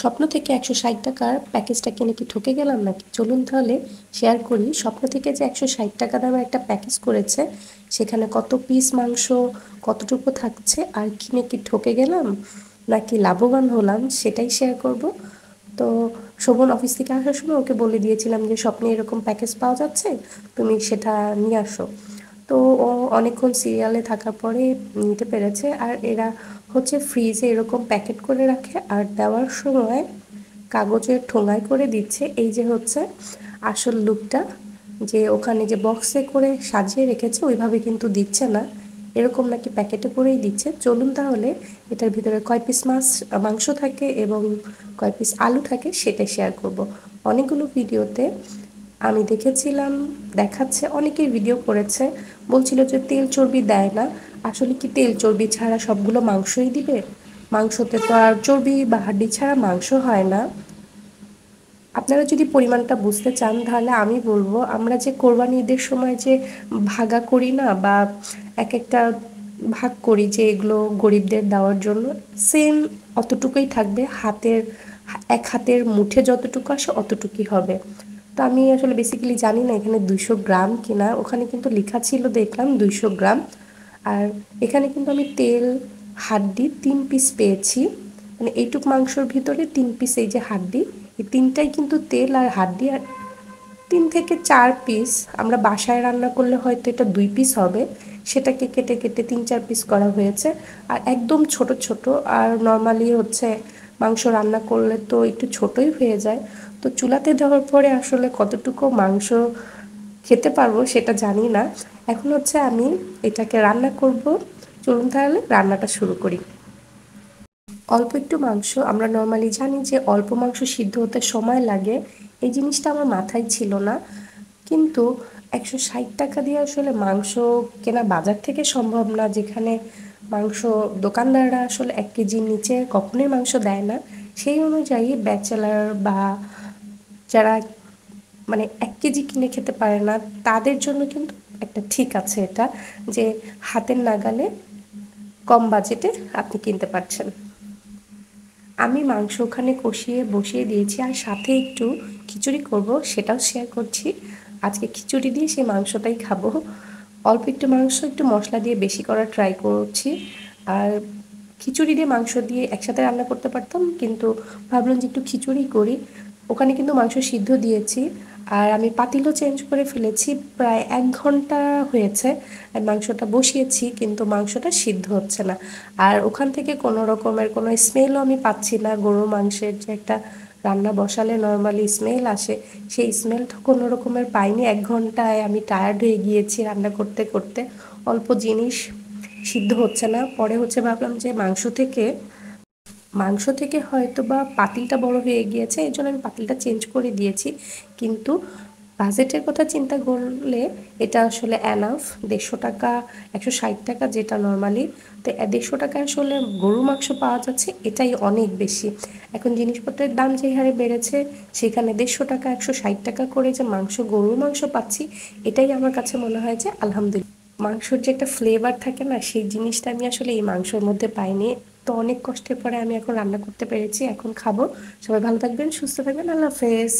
স্বপ্ন থেকে 160 টাকার প্যাকেজটা কিনে কি ঠকে গেলাম নাকি? চলুন তাহলে শেয়ার করি। স্বপ্ন থেকে যে 160 টাকা দামের একটা প্যাকেজ করেছে, সেখানে কত পিস মাংস, কতটুকু থাকছে, আর কিনে কি ঠকে গেলাম নাকি লাভবান হলাম, সেটাই শেয়ার করব। তো শোভন অফিস থেকে আসার সময় ওকে বলে দিয়েছিলাম যে স্বপ্নে এরকম প্যাকেজ পাওয়া যাচ্ছে, তুমি সেটা নিয়ে আসো। তো ও অনেকক্ষণ সিরিয়ালে থাকার পরে নিতে পেরেছে। আর এরা হচ্ছে ফ্রিজে এরকম প্যাকেট করে রাখে, আর দেওয়ার সময় কাগজের ঠোঙায় করে দিচ্ছে। এই যে হচ্ছে আসল লুকটা, যে ওখানে যে বক্সে করে সাজিয়ে রেখেছে ওইভাবে কিন্তু দিচ্ছে না, এরকম নাকি প্যাকেটে করেই দিচ্ছে। চলুন তাহলে এটার ভিতরে কয় পিস মাংস থাকে এবং কয় পিস আলু থাকে সেটাই শেয়ার করব। অনেকগুলো ভিডিওতে আমি দেখেছিলাম, দেখাচ্ছে, অনেকেই ভিডিও করেছে, বলছিল যে তেল চর্বি দেয় না। আসলে কি তেল চর্বি ছাড়া সবগুলো মাংসই দিবে? মাংসতে তো আর চর্বি বা হাড্ডি ছাড়া মাংস হয় না। আপনারা যদি পরিমাণটা বুঝতে চান তাহলে আমি বলবো, আমরা যে কোরবানি ঈদের সময় যে ভাগা করি না, বা এক একটা ভাগ করি যে এগুলো গরিবদের দেওয়ার জন্য, সেম অতটুকুই থাকবে। এক হাতের মুঠে যতটুকু আসে অতটুকুই হবে। তো আমি আসলে বেসিক্যালি জানি না এখানে 200 গ্রাম কিনা, ওখানে কিন্তু লেখা ছিল দেখলাম 200 গ্রাম। আর এখানে কিন্তু আমি তেল, হাড্ডি 3 পিস পেয়েছি, মানে এইটুক মাংসর ভিতরে 3 পিস, এই যে হাড্ডি, এই তিনটাই কিন্তু তেল আর হাড্ডি। আর 3 থেকে 4 পিস আমরা বাসায় রান্না করলে হয়তো এটা 2 পিস হবে, সেটাকে কেটে কেটে 3-4 পিস করা হয়েছে। আর একদম ছোট ছোট, আর নর্মালি হচ্ছে মাংস রান্না করলে তো একটু ছোটই হয়ে যায়। তো চুলাতে দেওয়ার পরে আসলে কতটুকু মাংস খেতে পারবো সেটা জানি না। এখন হচ্ছে আমি এটাকে রান্না করব। চলুন তাহলে রান্নাটা শুরু করি। অল্প একটু মাংস, আমরা নর্মালি জানি যে অল্প মাংস সিদ্ধ হতে সময় লাগে, এই জিনিসটা আমার মাথায় ছিল না। কিন্তু 160 টাকা দিয়ে আসলে মাংস কেনা বাজার থেকে সম্ভব না, যেখানে মাংস দোকানদাররা আসলে 1 কেজির নিচে কখনোই মাংস দেয় না। সেই অনুযায়ী ব্যাচেলার বা যারা মানে 1 কেজি কিনে খেতে পারে না, তাদের জন্য কিন্তু একটা ঠিক আছে এটা, যে হাতের নাগালে কম বাজেটে আপনি কিনতে পারছেন। আমি মাংস ওখানে কষিয়ে বসিয়ে দিয়েছি, আর সাথে একটু খিচুড়ি করব, সেটাও শেয়ার করছি। আজকে খিচুড়ি দিয়ে সেই মাংসটাই খাবো। অল্প একটু মাংস, একটু মশলা দিয়ে বেশি করার ট্রাই করছি। আর খিচুড়ি দিয়ে মাংস দিয়ে একসাথে রান্না করতে পারতাম, কিন্তু ভাবলাম যে একটু খিচুড়ি করি। ওখানে কিন্তু মাংস সিদ্ধ দিয়েছি, আর আমি পাতিলও চেঞ্জ করে ফেলেছি। প্রায় 1 ঘন্টা হয়েছে মাংসটা বসিয়েছি, কিন্তু মাংসটা সিদ্ধ হচ্ছে না। আর ওখান থেকে কোনো রকমের কোনো স্মেলও আমি পাচ্ছি না। গরুর মাংসের যে একটা রান্না বসালে নর্মালি স্মেল আসে, সেই স্মেলটা কোনো রকমের পাইনি। 1 ঘন্টায় আমি টায়ার্ড হয়ে গিয়েছি রান্না করতে করতে। অল্প জিনিস সিদ্ধ হচ্ছে না। পরে হচ্ছে ভাবলাম যে মাংস থেকে হয়তো বা পাতিলটা বড় হয়ে গিয়েছে, এই জন্য আমি পাতিলটা চেঞ্জ করে দিয়েছি। কিন্তু বাজেটের কথা চিন্তা করলে এটা আসলে অ্যানাফ। 150 টাকা, 160 টাকা যেটা নর্মালি, তো 150 টাকায় আসলে গরুর মাংস পাওয়া যাচ্ছে, এটাই অনেক বেশি। এখন জিনিসপত্রের দাম যে হারে বেড়েছে, সেখানে 150 টাকা, 160 টাকা করে যে গরুর মাংস পাচ্ছি, এটাই আমার কাছে মনে হয় যে আলহামদুলিল্লাহ। মাংসর যে একটা ফ্লেভার থাকে না, সেই জিনিসটা আমি আসলে এই মাংসর মধ্যে পাইনি। তো অনেক কষ্টের পরে আমি এখন রান্না করতে পেরেছি, এখন খাবো। সবাই ভালো থাকবেন, সুস্থ থাকবেন, আল্লাহ হাফেজ।